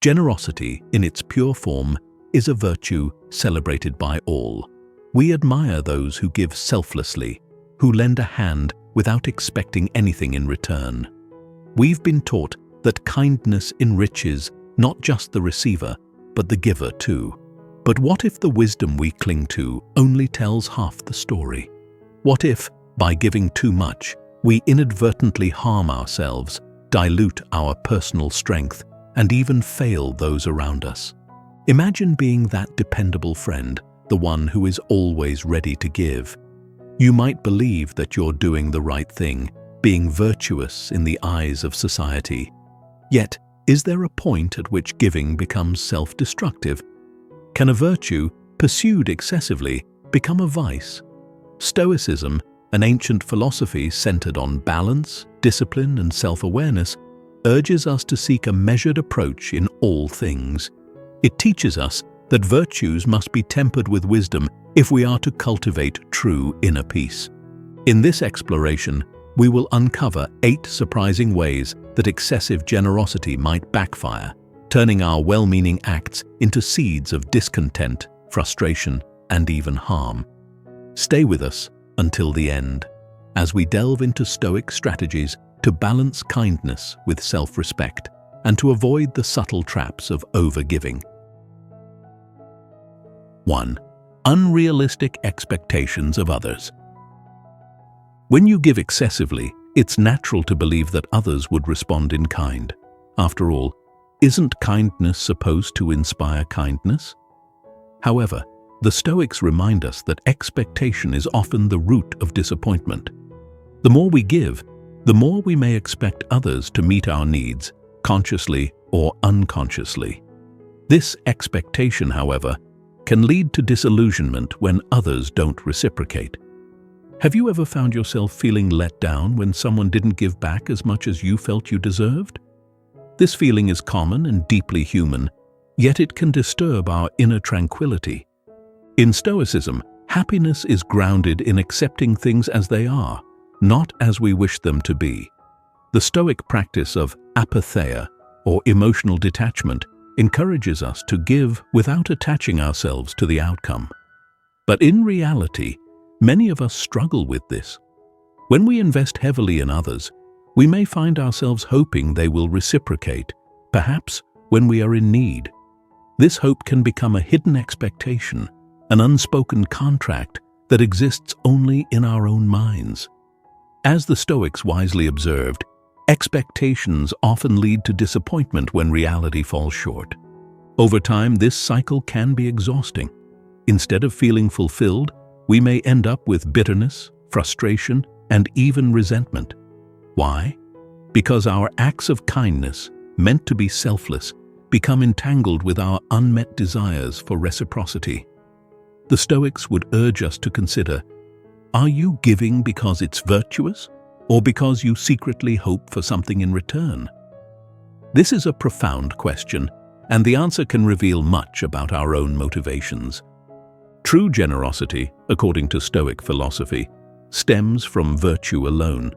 Generosity, in its pure form, is a virtue celebrated by all. We admire those who give selflessly, who lend a hand without expecting anything in return. We've been taught that kindness enriches not just the receiver, but the giver too. But what if the wisdom we cling to only tells half the story? What if, by giving too much, we inadvertently harm ourselves, dilute our personal strength, and even fail those around us? Imagine being that dependable friend, the one who is always ready to give. You might believe that you're doing the right thing, being virtuous in the eyes of society. Yet, is there a point at which giving becomes self-destructive? Can a virtue, pursued excessively, become a vice? Stoicism, an ancient philosophy centered on balance, discipline, and self-awareness, urges us to seek a measured approach in all things. It teaches us that virtues must be tempered with wisdom if we are to cultivate true inner peace. In this exploration, we will uncover 8 surprising ways that excessive generosity might backfire, turning our well-meaning acts into seeds of discontent, frustration, and even harm. Stay with us until the end, as we delve into Stoic strategies to balance kindness with self-respect and to avoid the subtle traps of overgiving. 1. Unrealistic expectations of others. When you give excessively, it's natural to believe that others would respond in kind. After all, isn't kindness supposed to inspire kindness? However, the Stoics remind us that expectation is often the root of disappointment. The more we give, the more we may expect others to meet our needs, consciously or unconsciously. This expectation, however, can lead to disillusionment when others don't reciprocate. Have you ever found yourself feeling let down when someone didn't give back as much as you felt you deserved? This feeling is common and deeply human, yet it can disturb our inner tranquility. In Stoicism, happiness is grounded in accepting things as they are, not as we wish them to be. The Stoic practice of apatheia, or emotional detachment, encourages us to give without attaching ourselves to the outcome. But in reality, many of us struggle with this. When we invest heavily in others, we may find ourselves hoping they will reciprocate, perhaps when we are in need. This hope can become a hidden expectation, an unspoken contract that exists only in our own minds. As the Stoics wisely observed, expectations often lead to disappointment when reality falls short. Over time, this cycle can be exhausting. Instead of feeling fulfilled, we may end up with bitterness, frustration, and even resentment. Why? Because our acts of kindness, meant to be selfless, become entangled with our unmet desires for reciprocity. The Stoics would urge us to consider, are you giving because it's virtuous, or because you secretly hope for something in return? This is a profound question, and the answer can reveal much about our own motivations. True generosity, according to Stoic philosophy, stems from virtue alone.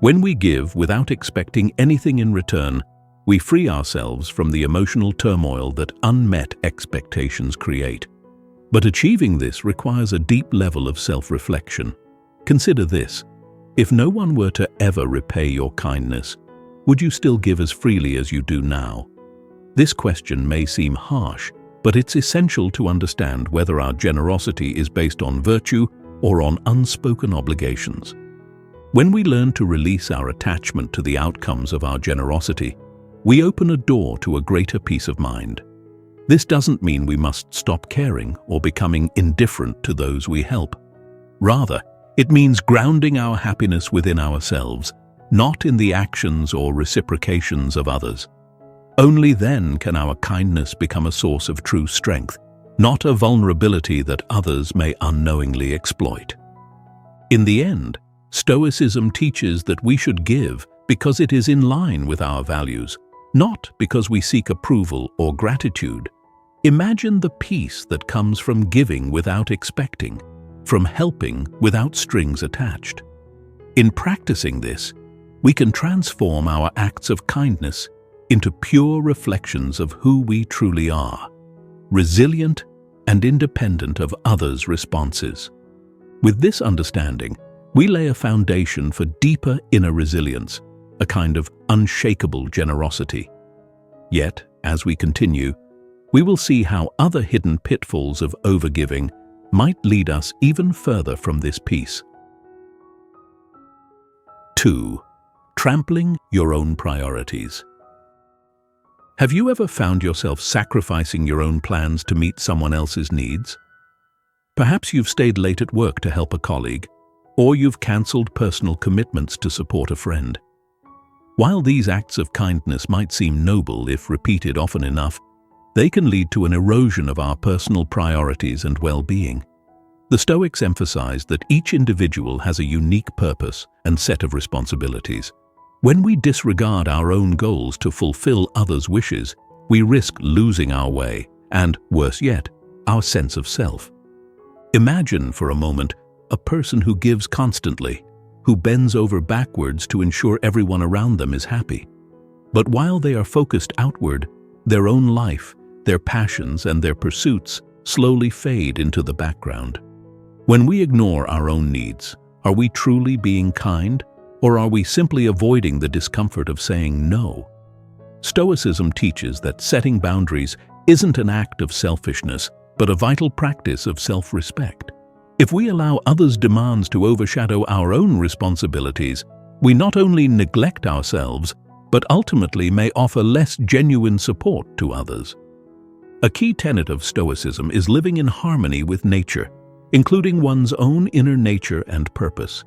When we give without expecting anything in return, we free ourselves from the emotional turmoil that unmet expectations create. But achieving this requires a deep level of self-reflection. Consider this: if no one were to ever repay your kindness, would you still give as freely as you do now? This question may seem harsh, but it's essential to understand whether our generosity is based on virtue or on unspoken obligations. When we learn to release our attachment to the outcomes of our generosity, we open a door to a greater peace of mind. This doesn't mean we must stop caring or becoming indifferent to those we help. Rather, it means grounding our happiness within ourselves, not in the actions or reciprocations of others. Only then can our kindness become a source of true strength, not a vulnerability that others may unknowingly exploit. In the end, Stoicism teaches that we should give because it is in line with our values, not because we seek approval or gratitude. Imagine the peace that comes from giving without expecting, from helping without strings attached. In practicing this, we can transform our acts of kindness into pure reflections of who we truly are, resilient and independent of others' responses. With this understanding, we lay a foundation for deeper inner resilience, a kind of unshakable generosity. Yet, as we continue, we will see how other hidden pitfalls of overgiving might lead us even further from this peace. 2. Trampling your own priorities. Have you ever found yourself sacrificing your own plans to meet someone else's needs? Perhaps you've stayed late at work to help a colleague, or you've cancelled personal commitments to support a friend. While these acts of kindness might seem noble if repeated often enough, they can lead to an erosion of our personal priorities and well-being. The Stoics emphasize that each individual has a unique purpose and set of responsibilities. When we disregard our own goals to fulfill others' wishes, we risk losing our way and, worse yet, our sense of self. Imagine for a moment a person who gives constantly, who bends over backwards to ensure everyone around them is happy. But while they are focused outward, their own life, their passions and their pursuits slowly fade into the background. When we ignore our own needs, are we truly being kind, or are we simply avoiding the discomfort of saying no? Stoicism teaches that setting boundaries isn't an act of selfishness, but a vital practice of self-respect. If we allow others' demands to overshadow our own responsibilities, we not only neglect ourselves, but ultimately may offer less genuine support to others. A key tenet of Stoicism is living in harmony with nature, including one's own inner nature and purpose.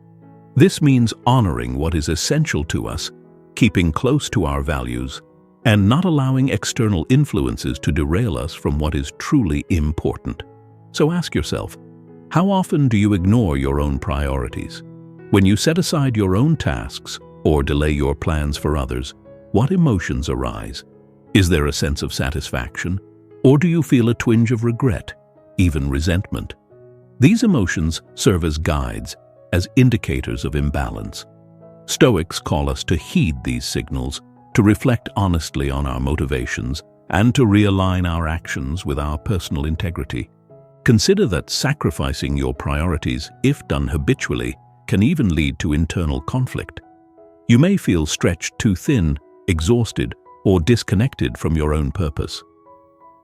This means honoring what is essential to us, keeping close to our values, and not allowing external influences to derail us from what is truly important. So ask yourself, how often do you ignore your own priorities? When you set aside your own tasks or delay your plans for others, what emotions arise? Is there a sense of satisfaction, or do you feel a twinge of regret, even resentment? These emotions serve as guides, as indicators of imbalance. Stoics call us to heed these signals, to reflect honestly on our motivations, and to realign our actions with our personal integrity. Consider that sacrificing your priorities, if done habitually, can even lead to internal conflict. You may feel stretched too thin, exhausted, or disconnected from your own purpose.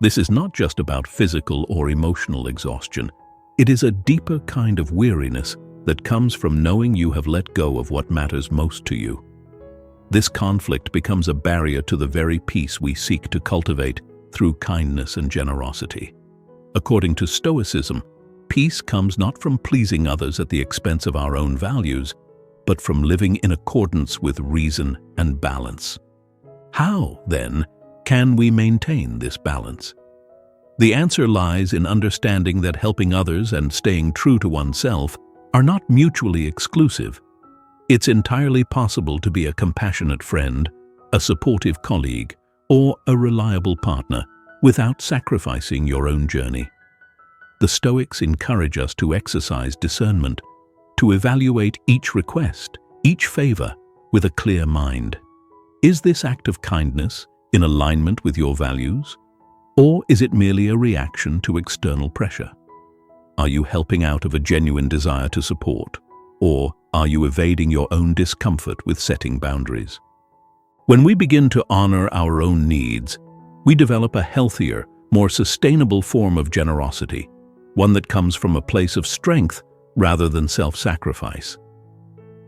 This is not just about physical or emotional exhaustion. It is a deeper kind of weariness that comes from knowing you have let go of what matters most to you. This conflict becomes a barrier to the very peace we seek to cultivate through kindness and generosity. According to Stoicism, peace comes not from pleasing others at the expense of our own values, but from living in accordance with reason and balance. How, then, can we maintain this balance? The answer lies in understanding that helping others and staying true to oneself are not mutually exclusive. It's entirely possible to be a compassionate friend, a supportive colleague, or a reliable partner without sacrificing your own journey. The Stoics encourage us to exercise discernment, to evaluate each request, each favor, with a clear mind. Is this act of kindness in alignment with your values, or is it merely a reaction to external pressure? Are you helping out of a genuine desire to support, or are you evading your own discomfort with setting boundaries? When we begin to honor our own needs, we develop a healthier, more sustainable form of generosity, one that comes from a place of strength rather than self-sacrifice.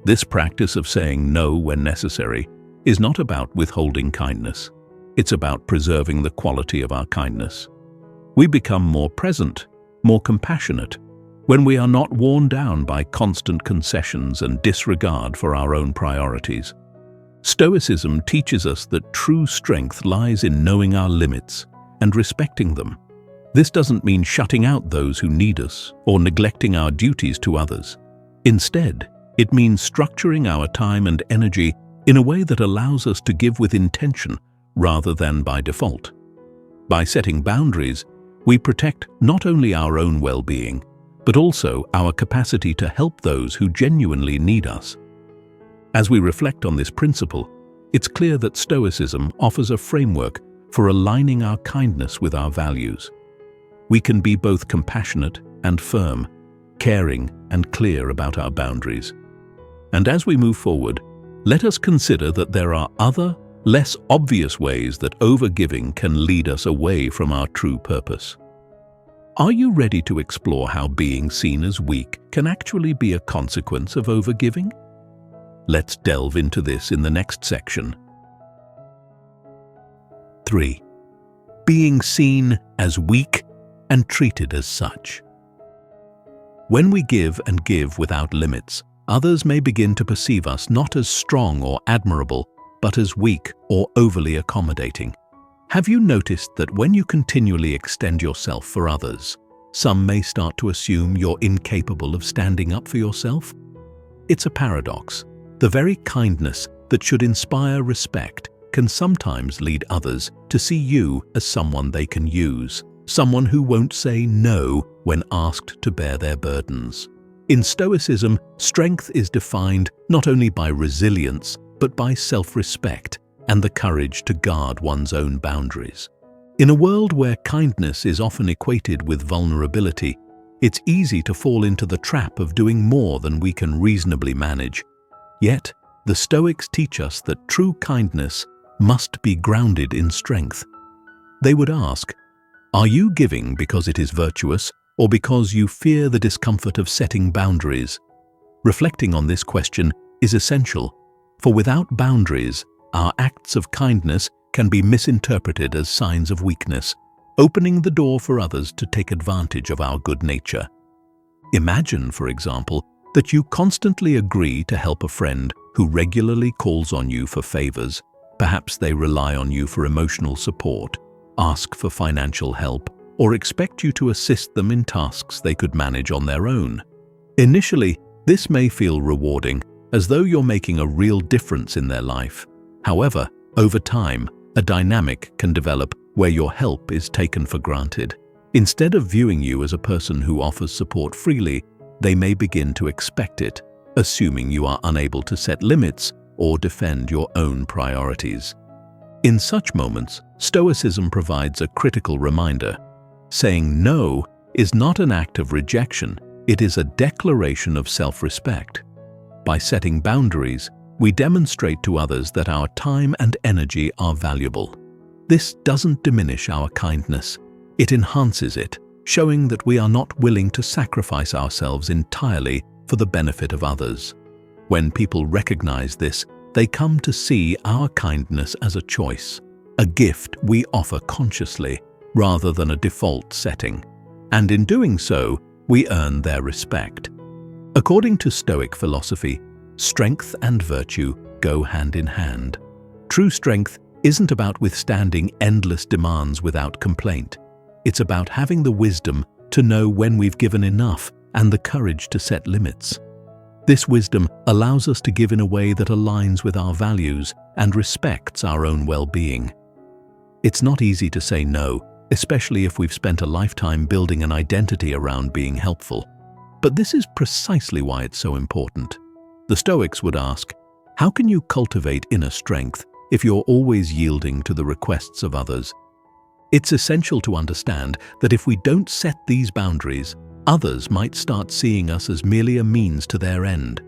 This practice of saying no when necessary is not about withholding kindness. It's about preserving the quality of our kindness. We become more present, more compassionate, when we are not worn down by constant concessions and disregard for our own priorities. Stoicism teaches us that true strength lies in knowing our limits and respecting them. This doesn't mean shutting out those who need us or neglecting our duties to others. Instead, it means structuring our time and energy in a way that allows us to give with intention rather than by default. By setting boundaries, we protect not only our own well-being, but also our capacity to help those who genuinely need us. As we reflect on this principle, it's clear that Stoicism offers a framework for aligning our kindness with our values. We can be both compassionate and firm, caring and clear about our boundaries. And as we move forward, let us consider that there are other, less obvious ways that overgiving can lead us away from our true purpose. Are you ready to explore how being seen as weak can actually be a consequence of overgiving? Let's delve into this in the next section. 3. Being seen as weak and treated as such. When we give and give without limits, others may begin to perceive us not as strong or admirable, but as weak or overly accommodating. Have you noticed that when you continually extend yourself for others, some may start to assume you're incapable of standing up for yourself? It's a paradox. The very kindness that should inspire respect can sometimes lead others to see you as someone they can use, someone who won't say no when asked to bear their burdens. In Stoicism, strength is defined not only by resilience, but by self-respect and the courage to guard one's own boundaries. In a world where kindness is often equated with vulnerability, it's easy to fall into the trap of doing more than we can reasonably manage. Yet, the Stoics teach us that true kindness must be grounded in strength. They would ask, are you giving because it is virtuous or because you fear the discomfort of setting boundaries? Reflecting on this question is essential, for without boundaries, our acts of kindness can be misinterpreted as signs of weakness, opening the door for others to take advantage of our good nature. Imagine, for example, that you constantly agree to help a friend who regularly calls on you for favors. Perhaps they rely on you for emotional support, ask for financial help, or expect you to assist them in tasks they could manage on their own. Initially, this may feel rewarding, as though you're making a real difference in their life. However, over time, a dynamic can develop where your help is taken for granted. Instead of viewing you as a person who offers support freely, they may begin to expect it, assuming you are unable to set limits or defend your own priorities. In such moments, Stoicism provides a critical reminder. Saying no is not an act of rejection, it is a declaration of self-respect. By setting boundaries, we demonstrate to others that our time and energy are valuable. This doesn't diminish our kindness, it enhances it, showing that we are not willing to sacrifice ourselves entirely for the benefit of others. When people recognize this, they come to see our kindness as a choice, a gift we offer consciously rather than a default setting. And in doing so, we earn their respect. According to Stoic philosophy, strength and virtue go hand in hand. True strength isn't about withstanding endless demands without complaint. It's about having the wisdom to know when we've given enough and the courage to set limits. This wisdom allows us to give in a way that aligns with our values and respects our own well-being. It's not easy to say no, especially if we've spent a lifetime building an identity around being helpful. But this is precisely why it's so important. The Stoics would ask, how can you cultivate inner strength if you're always yielding to the requests of others? It's essential to understand that if we don't set these boundaries, others might start seeing us as merely a means to their end.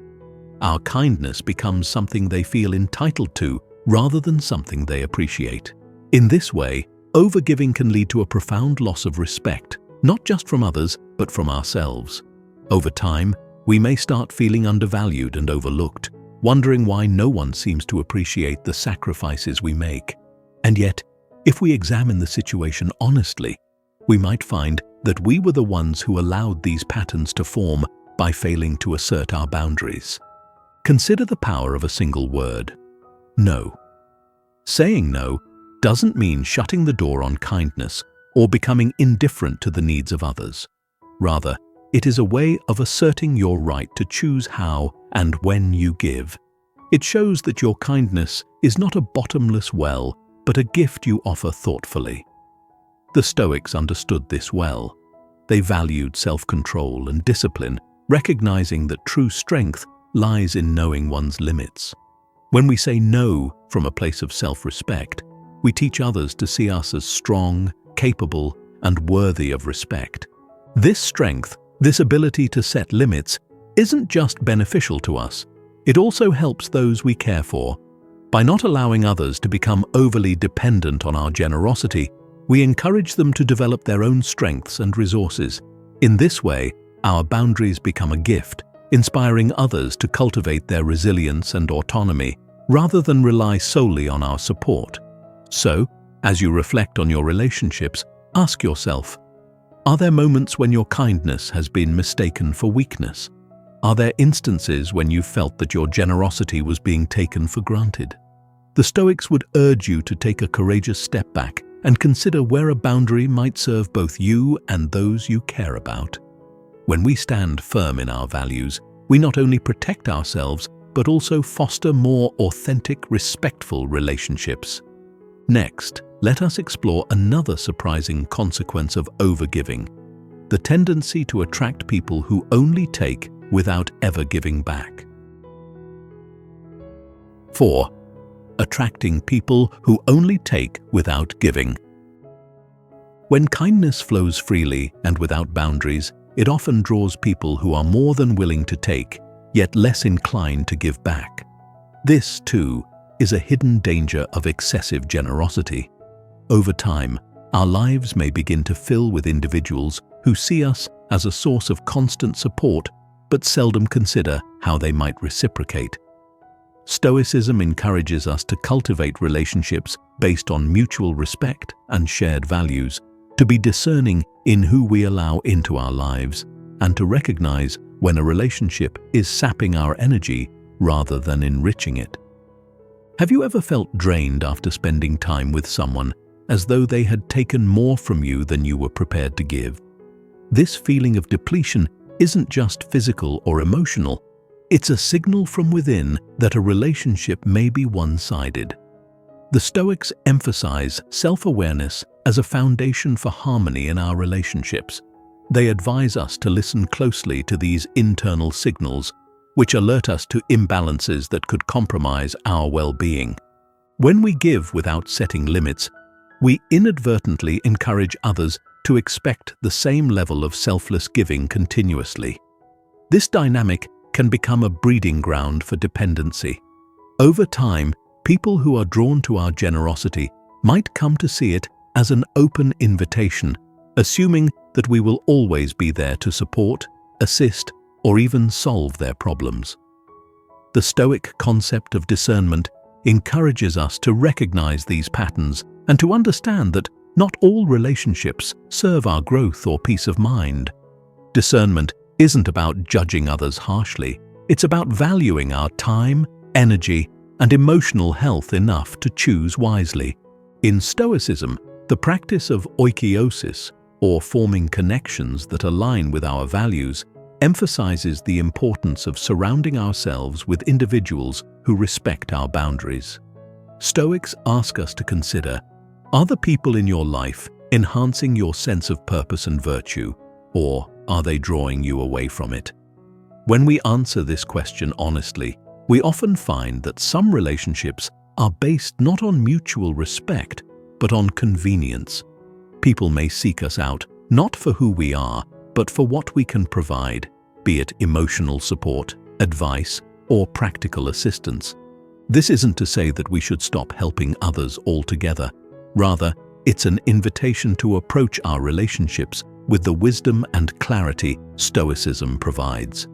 Our kindness becomes something they feel entitled to rather than something they appreciate. In this way, overgiving can lead to a profound loss of respect, not just from others, but from ourselves. Over time, we may start feeling undervalued and overlooked, wondering why no one seems to appreciate the sacrifices we make. And yet, if we examine the situation honestly, we might find that we were the ones who allowed these patterns to form by failing to assert our boundaries. Consider the power of a single word: no. Saying no doesn't mean shutting the door on kindness or becoming indifferent to the needs of others. Rather, it is a way of asserting your right to choose how and when you give. It shows that your kindness is not a bottomless well, but a gift you offer thoughtfully. The Stoics understood this well. They valued self-control and discipline, recognizing that true strength lies in knowing one's limits. When we say no from a place of self-respect, we teach others to see us as strong, capable, and worthy of respect. This strength, this ability to set limits, isn't just beneficial to us, it also helps those we care for. By not allowing others to become overly dependent on our generosity, we encourage them to develop their own strengths and resources. In this way, our boundaries become a gift, inspiring others to cultivate their resilience and autonomy, rather than rely solely on our support. So, as you reflect on your relationships, ask yourself, are there moments when your kindness has been mistaken for weakness? Are there instances when you felt that your generosity was being taken for granted? The Stoics would urge you to take a courageous step back and consider where a boundary might serve both you and those you care about. When we stand firm in our values, we not only protect ourselves, but also foster more authentic, respectful relationships. Next, let us explore another surprising consequence of overgiving: the tendency to attract people who only take without ever giving back. 4. Attracting people who only take without giving. When kindness flows freely and without boundaries, it often draws people who are more than willing to take, yet less inclined to give back. This, too, is a hidden danger of excessive generosity. Over time, our lives may begin to fill with individuals who see us as a source of constant support, but seldom consider how they might reciprocate. Stoicism encourages us to cultivate relationships based on mutual respect and shared values, to be discerning in who we allow into our lives, and to recognize when a relationship is sapping our energy rather than enriching it. Have you ever felt drained after spending time with someone, as though they had taken more from you than you were prepared to give? This feeling of depletion isn't just physical or emotional, it's a signal from within that a relationship may be one-sided. The Stoics emphasize self-awareness as a foundation for harmony in our relationships. They advise us to listen closely to these internal signals, which alert us to imbalances that could compromise our well-being. When we give without setting limits, we inadvertently encourage others to expect the same level of selfless giving continuously. This dynamic can become a breeding ground for dependency. Over time, people who are drawn to our generosity might come to see it as an open invitation, assuming that we will always be there to support, assist, or even solve their problems. The Stoic concept of discernment encourages us to recognize these patterns and to understand that not all relationships serve our growth or peace of mind. Discernment isn't about judging others harshly, it's about valuing our time, energy, and emotional health enough to choose wisely. In Stoicism, the practice of oikeiosis, or forming connections that align with our values, emphasizes the importance of surrounding ourselves with individuals who respect our boundaries. Stoics ask us to consider, are the people in your life enhancing your sense of purpose and virtue, or are they drawing you away from it? When we answer this question honestly, we often find that some relationships are based not on mutual respect, but on convenience. People may seek us out not for who we are, but for what we can provide, be it emotional support, advice, or practical assistance. This isn't to say that we should stop helping others altogether. Rather, it's an invitation to approach our relationships with the wisdom and clarity Stoicism provides.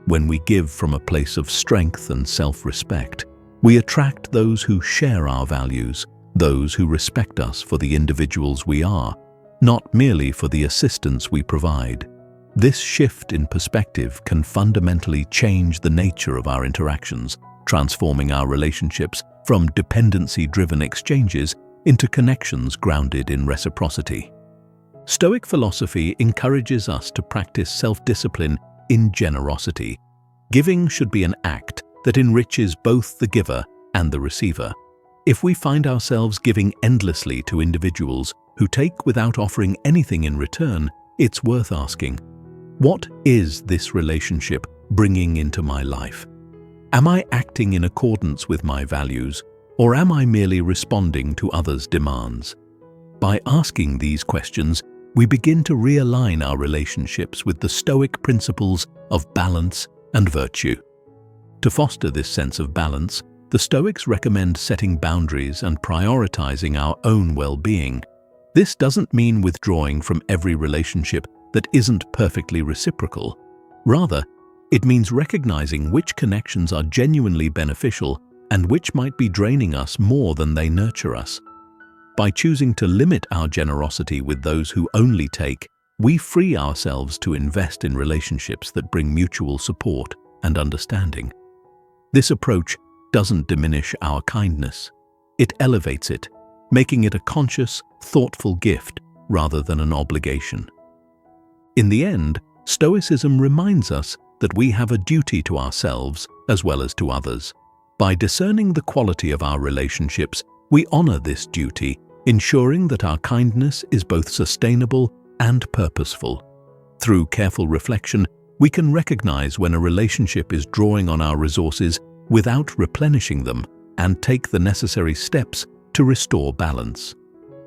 When we give from a place of strength and self-respect, we attract those who share our values, those who respect us for the individuals we are, not merely for the assistance we provide. This shift in perspective can fundamentally change the nature of our interactions, transforming our relationships from dependency-driven exchanges into connections grounded in reciprocity. Stoic philosophy encourages us to practice self-discipline in generosity. Giving should be an act that enriches both the giver and the receiver. If we find ourselves giving endlessly to individuals who take without offering anything in return, it's worth asking, what is this relationship bringing into my life? Am I acting in accordance with my values, or am I merely responding to others' demands? By asking these questions, we begin to realign our relationships with the Stoic principles of balance and virtue. To foster this sense of balance, the Stoics recommend setting boundaries and prioritizing our own well-being. This doesn't mean withdrawing from every relationship that isn't perfectly reciprocal. Rather, it means recognizing which connections are genuinely beneficial and which might be draining us more than they nurture us. By choosing to limit our generosity with those who only take, we free ourselves to invest in relationships that bring mutual support and understanding. This approach doesn't diminish our kindness. It elevates it, making it a conscious, thoughtful gift rather than an obligation. In the end, Stoicism reminds us that we have a duty to ourselves as well as to others. By discerning the quality of our relationships, we honor this duty, ensuring that our kindness is both sustainable and purposeful. Through careful reflection, we can recognize when a relationship is drawing on our resources without replenishing them and take the necessary steps to restore balance.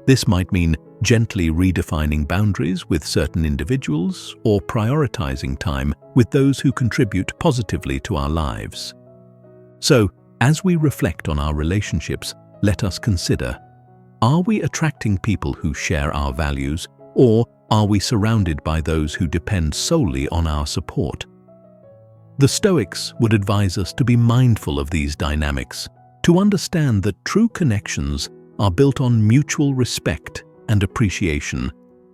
This might mean gently redefining boundaries with certain individuals or prioritizing time with those who contribute positively to our lives. So, as we reflect on our relationships, let us consider: are we attracting people who share our values, or are we surrounded by those who depend solely on our support? The Stoics would advise us to be mindful of these dynamics, to understand that true connections are built on mutual respect and appreciation,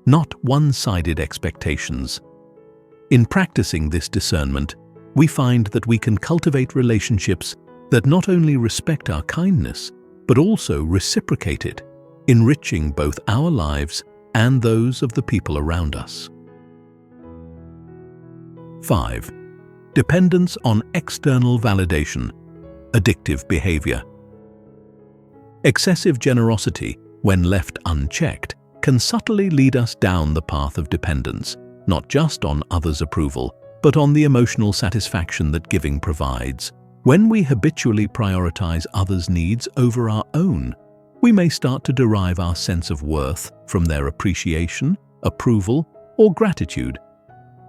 not one-sided expectations. In practicing this discernment, we find that we can cultivate relationships that not only respect our kindness, but also reciprocate it, enriching both our lives and those of the people around us. 5. Dependence on external validation, addictive behavior. Excessive generosity, when left unchecked, can subtly lead us down the path of dependence, not just on others' approval, but on the emotional satisfaction that giving provides. When we habitually prioritize others' needs over our own, we may start to derive our sense of worth from their appreciation, approval, or gratitude.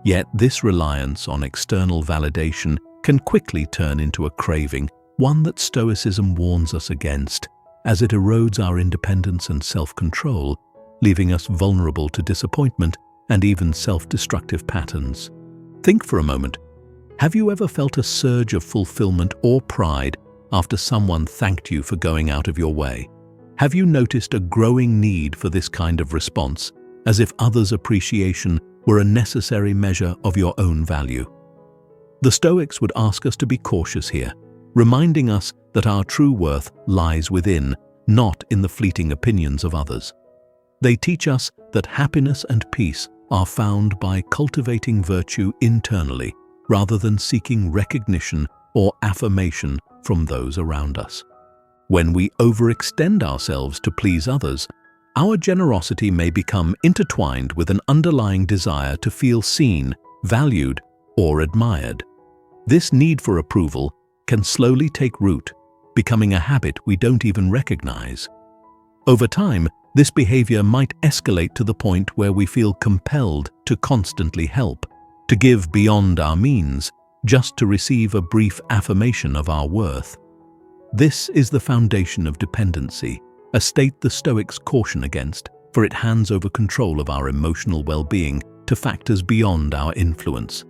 Yet this reliance on external validation can quickly turn into a craving, one that Stoicism warns us against, as it erodes our independence and self-control, leaving us vulnerable to disappointment and even self-destructive patterns. Think for a moment. Have you ever felt a surge of fulfillment or pride after someone thanked you for going out of your way? Have you noticed a growing need for this kind of response, as if others' appreciation were a necessary measure of your own value? The Stoics would ask us to be cautious here, reminding us that our true worth lies within, not in the fleeting opinions of others. They teach us that happiness and peace are found by cultivating virtue internally, rather than seeking recognition or affirmation from those around us. When we overextend ourselves to please others, our generosity may become intertwined with an underlying desire to feel seen, valued, or admired. This need for approval can slowly take root, becoming a habit we don't even recognize. Over time, this behavior might escalate to the point where we feel compelled to constantly help, to give beyond our means, just to receive a brief affirmation of our worth. This is the foundation of dependency, a state the Stoics caution against, for it hands over control of our emotional well-being to factors beyond our influence.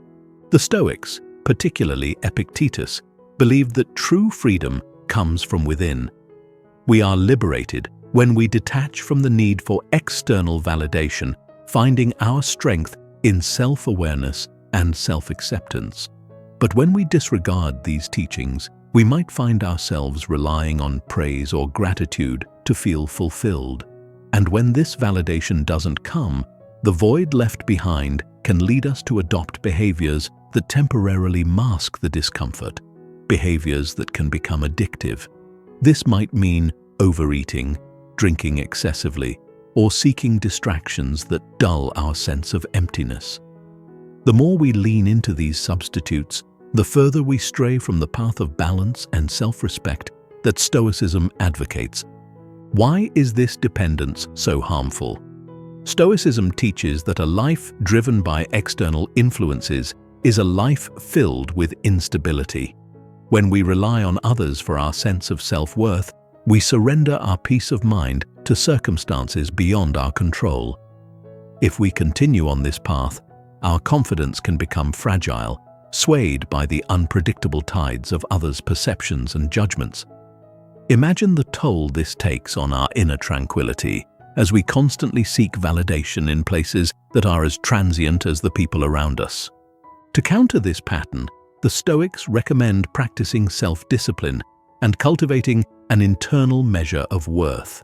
The Stoics, particularly Epictetus, believed that true freedom comes from within. We are liberated when we detach from the need for external validation, finding our strength in self-awareness and self-acceptance. But when we disregard these teachings, we might find ourselves relying on praise or gratitude to feel fulfilled. And when this validation doesn't come, the void left behind can lead us to adopt behaviors that temporarily mask the discomfort, behaviors that can become addictive. This might mean overeating, drinking excessively, or seeking distractions that dull our sense of emptiness. The more we lean into these substitutes, the further we stray from the path of balance and self-respect that Stoicism advocates. Why is this dependence so harmful? Stoicism teaches that a life driven by external influences is a life filled with instability. When we rely on others for our sense of self-worth, we surrender our peace of mind to circumstances beyond our control. If we continue on this path, our confidence can become fragile, swayed by the unpredictable tides of others' perceptions and judgments. Imagine the toll this takes on our inner tranquility as we constantly seek validation in places that are as transient as the people around us. To counter this pattern, the Stoics recommend practicing self-discipline and cultivating an internal measure of worth.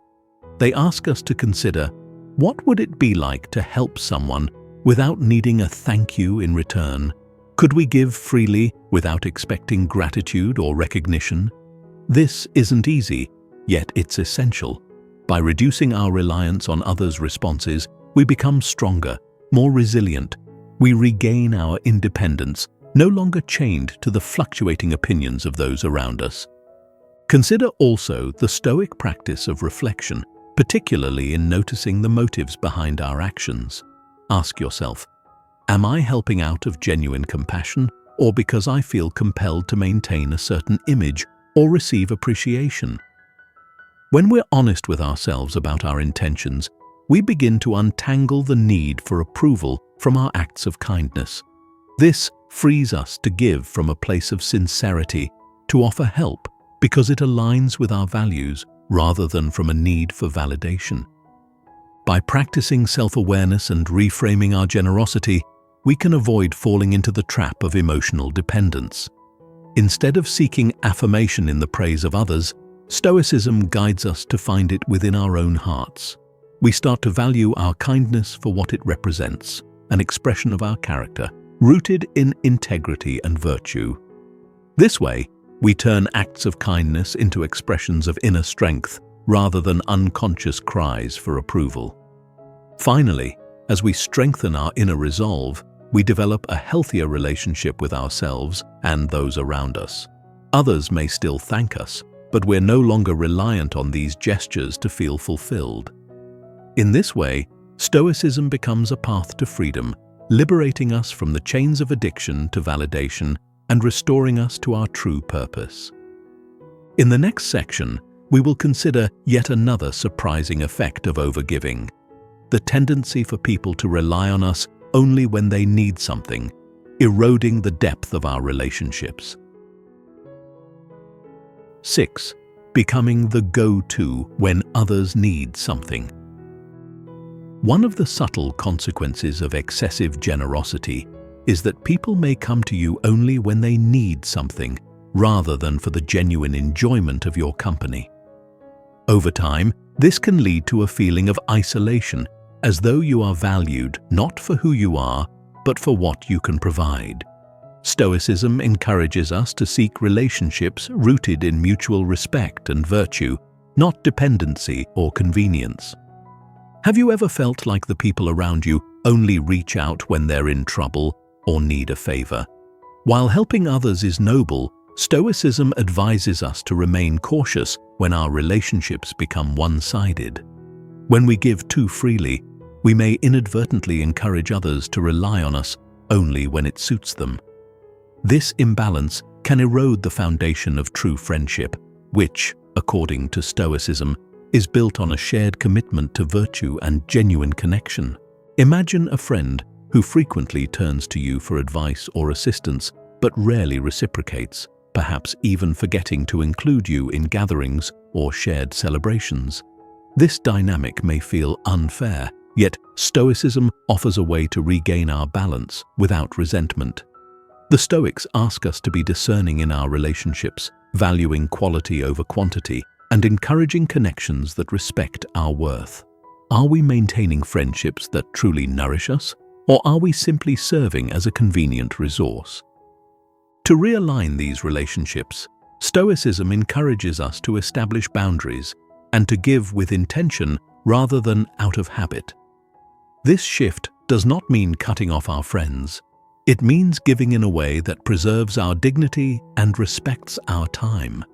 They ask us to consider, what would it be like to help someone without needing a thank you in return? Could we give freely without expecting gratitude or recognition? This isn't easy, yet it's essential. By reducing our reliance on others' responses, we become stronger, more resilient. We regain our independence, no longer chained to the fluctuating opinions of those around us. Consider also the Stoic practice of reflection, particularly in noticing the motives behind our actions. Ask yourself, am I helping out of genuine compassion, or because I feel compelled to maintain a certain image or receive appreciation? When we're honest with ourselves about our intentions, we begin to untangle the need for approval from our acts of kindness. This frees us to give from a place of sincerity, to offer help because it aligns with our values rather than from a need for validation. By practicing self-awareness and reframing our generosity, we can avoid falling into the trap of emotional dependence. Instead of seeking affirmation in the praise of others, Stoicism guides us to find it within our own hearts. We start to value our kindness for what it represents, an expression of our character, rooted in integrity and virtue. This way, we turn acts of kindness into expressions of inner strength rather than unconscious cries for approval. Finally, as we strengthen our inner resolve, we develop a healthier relationship with ourselves and those around us. Others may still thank us, but we're no longer reliant on these gestures to feel fulfilled. In this way, Stoicism becomes a path to freedom, liberating us from the chains of addiction to validation and restoring us to our true purpose. In the next section, we will consider yet another surprising effect of overgiving: the tendency for people to rely on us only when they need something, eroding the depth of our relationships. 6. Becoming the go-to when others need something. One of the subtle consequences of excessive generosity is that people may come to you only when they need something, rather than for the genuine enjoyment of your company. Over time, this can lead to a feeling of isolation, as though you are valued not for who you are, but for what you can provide. Stoicism encourages us to seek relationships rooted in mutual respect and virtue, not dependency or convenience. Have you ever felt like the people around you only reach out when they're in trouble or need a favor? While helping others is noble, Stoicism advises us to remain cautious when our relationships become one-sided. When we give too freely, we may inadvertently encourage others to rely on us only when it suits them. This imbalance can erode the foundation of true friendship, which, according to Stoicism, is built on a shared commitment to virtue and genuine connection. Imagine a friend who frequently turns to you for advice or assistance, but rarely reciprocates, perhaps even forgetting to include you in gatherings or shared celebrations. This dynamic may feel unfair, yet Stoicism offers a way to regain our balance without resentment. The Stoics ask us to be discerning in our relationships, valuing quality over quantity, and encouraging connections that respect our worth. Are we maintaining friendships that truly nourish us, or are we simply serving as a convenient resource? To realign these relationships, Stoicism encourages us to establish boundaries and to give with intention rather than out of habit. This shift does not mean cutting off our friends. It means giving in a way that preserves our dignity and respects our time.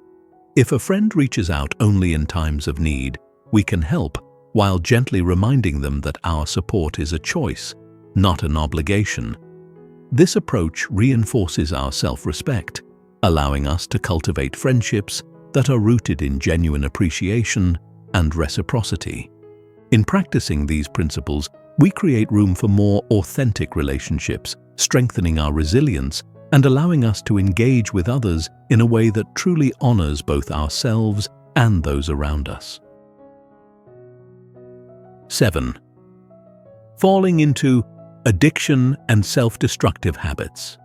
If a friend reaches out only in times of need, we can help while gently reminding them that our support is a choice, not an obligation. This approach reinforces our self-respect, allowing us to cultivate friendships that are rooted in genuine appreciation and reciprocity. In practicing these principles, we create room for more authentic relationships, strengthening our resilience and allowing us to engage with others in a way that truly honors both ourselves and those around us. 7. Falling into addiction and self-destructive habits.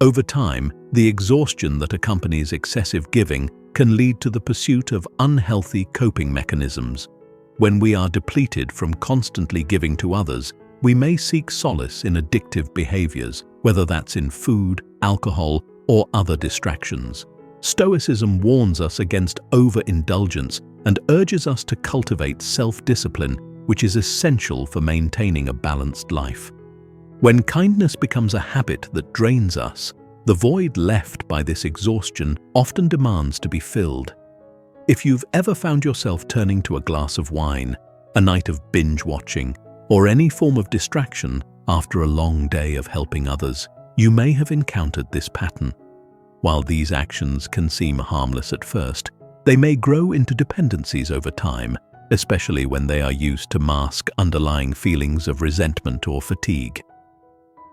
Over time, the exhaustion that accompanies excessive giving can lead to the pursuit of unhealthy coping mechanisms. When we are depleted from constantly giving to others, we may seek solace in addictive behaviors, whether that's in food, alcohol, or other distractions. Stoicism warns us against overindulgence and urges us to cultivate self-discipline, which is essential for maintaining a balanced life. When kindness becomes a habit that drains us, the void left by this exhaustion often demands to be filled. If you've ever found yourself turning to a glass of wine, a night of binge-watching, or any form of distraction after a long day of helping others, you may have encountered this pattern. While these actions can seem harmless at first, they may grow into dependencies over time, especially when they are used to mask underlying feelings of resentment or fatigue.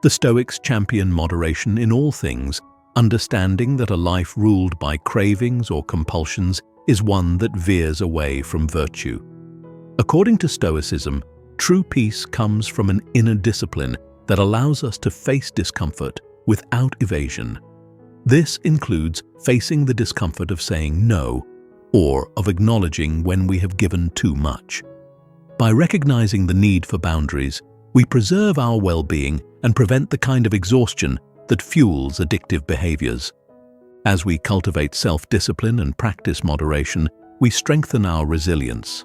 The Stoics champion moderation in all things, understanding that a life ruled by cravings or compulsions is one that veers away from virtue. According to Stoicism, true peace comes from an inner discipline that allows us to face discomfort without evasion. This includes facing the discomfort of saying no, or of acknowledging when we have given too much. By recognizing the need for boundaries, we preserve our well-being and prevent the kind of exhaustion that fuels addictive behaviors. As we cultivate self-discipline and practice moderation, we strengthen our resilience.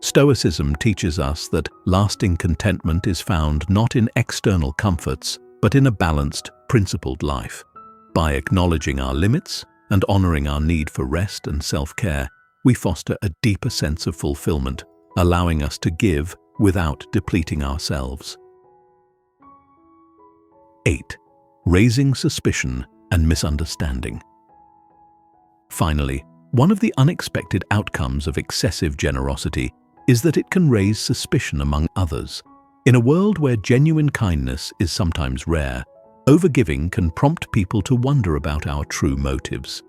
Stoicism teaches us that lasting contentment is found not in external comforts, but in a balanced, principled life. By acknowledging our limits and honoring our need for rest and self-care, we foster a deeper sense of fulfillment, allowing us to give without depleting ourselves. 8. Raising suspicion and misunderstanding. Finally, one of the unexpected outcomes of excessive generosity is that it can raise suspicion among others. In a world where genuine kindness is sometimes rare, overgiving can prompt people to wonder about our true motives.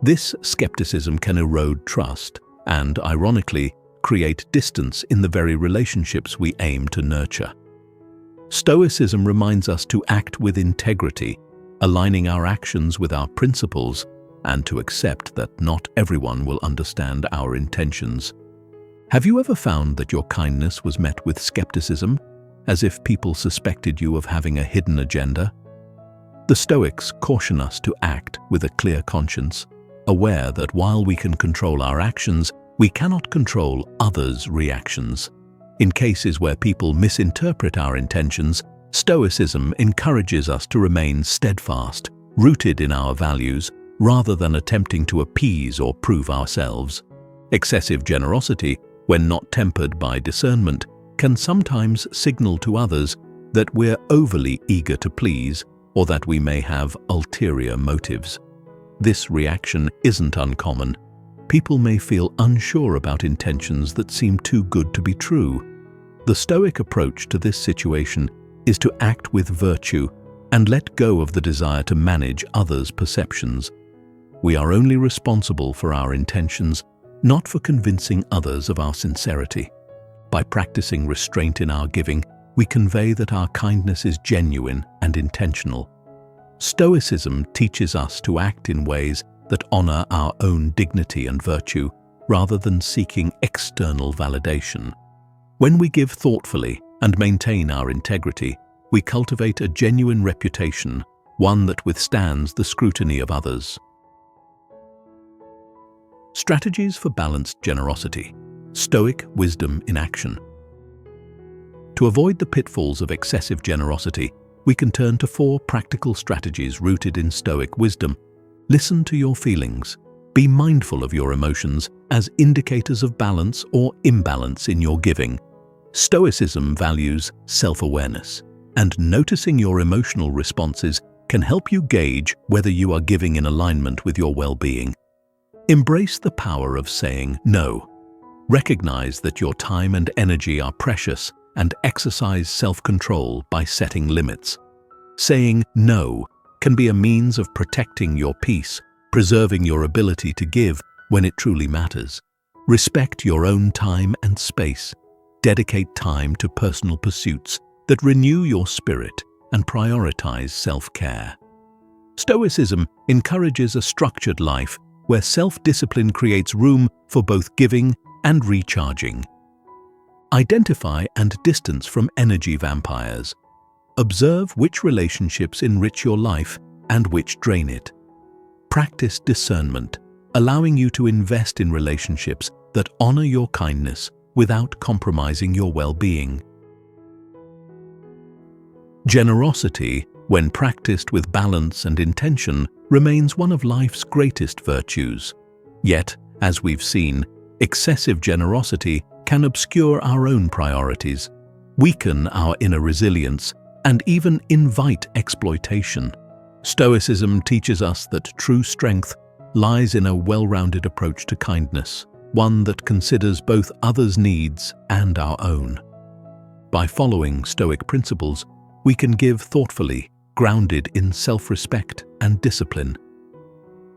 This skepticism can erode trust and, ironically, create distance in the very relationships we aim to nurture. Stoicism reminds us to act with integrity, aligning our actions with our principles, and to accept that not everyone will understand our intentions. Have you ever found that your kindness was met with skepticism, as if people suspected you of having a hidden agenda? The Stoics caution us to act with a clear conscience, aware that while we can control our actions, we cannot control others' reactions. In cases where people misinterpret our intentions, Stoicism encourages us to remain steadfast, rooted in our values, rather than attempting to appease or prove ourselves. Excessive generosity, when not tempered by discernment, can sometimes signal to others that we're overly eager to please or that we may have ulterior motives. This reaction isn't uncommon. People may feel unsure about intentions that seem too good to be true. The Stoic approach to this situation is to act with virtue and let go of the desire to manage others' perceptions. We are only responsible for our intentions, not for convincing others of our sincerity. By practicing restraint in our giving, we convey that our kindness is genuine and intentional. Stoicism teaches us to act in ways that honor our own dignity and virtue, rather than seeking external validation. When we give thoughtfully and maintain our integrity, we cultivate a genuine reputation, one that withstands the scrutiny of others. Strategies for balanced generosity. Stoic wisdom in action. To avoid the pitfalls of excessive generosity, we can turn to 4 practical strategies rooted in Stoic wisdom. Listen to your feelings. Be mindful of your emotions as indicators of balance or imbalance in your giving. Stoicism values self-awareness, and noticing your emotional responses can help you gauge whether you are giving in alignment with your well-being. Embrace the power of saying no. Recognize that your time and energy are precious and exercise self-control by setting limits. Saying no can be a means of protecting your peace, preserving your ability to give when it truly matters. Respect your own time and space. Dedicate time to personal pursuits that renew your spirit and prioritize self-care. Stoicism encourages a structured life where self-discipline creates room for both giving and recharging. Identify and distance from energy vampires. Observe which relationships enrich your life and which drain it. Practice discernment, allowing you to invest in relationships that honor your kindness without compromising your well-being. Generosity, when practiced with balance and intention, remains one of life's greatest virtues. Yet, as we've seen, excessive generosity can obscure our own priorities, weaken our inner resilience, and even invite exploitation. Stoicism teaches us that true strength lies in a well-rounded approach to kindness, one that considers both others' needs and our own. By following Stoic principles, we can give thoughtfully, grounded in self-respect and discipline.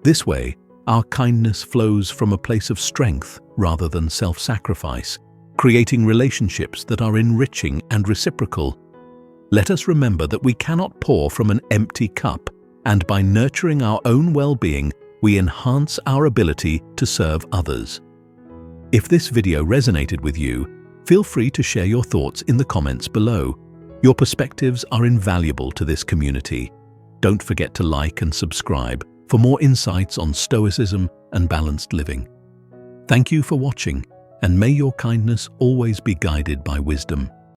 This way, our kindness flows from a place of strength rather than self-sacrifice, creating relationships that are enriching and reciprocal. Let us remember that we cannot pour from an empty cup, and by nurturing our own well-being, we enhance our ability to serve others. If this video resonated with you, feel free to share your thoughts in the comments below. Your perspectives are invaluable to this community. Don't forget to like and subscribe for more insights on Stoicism and balanced living. Thank you for watching, and may your kindness always be guided by wisdom.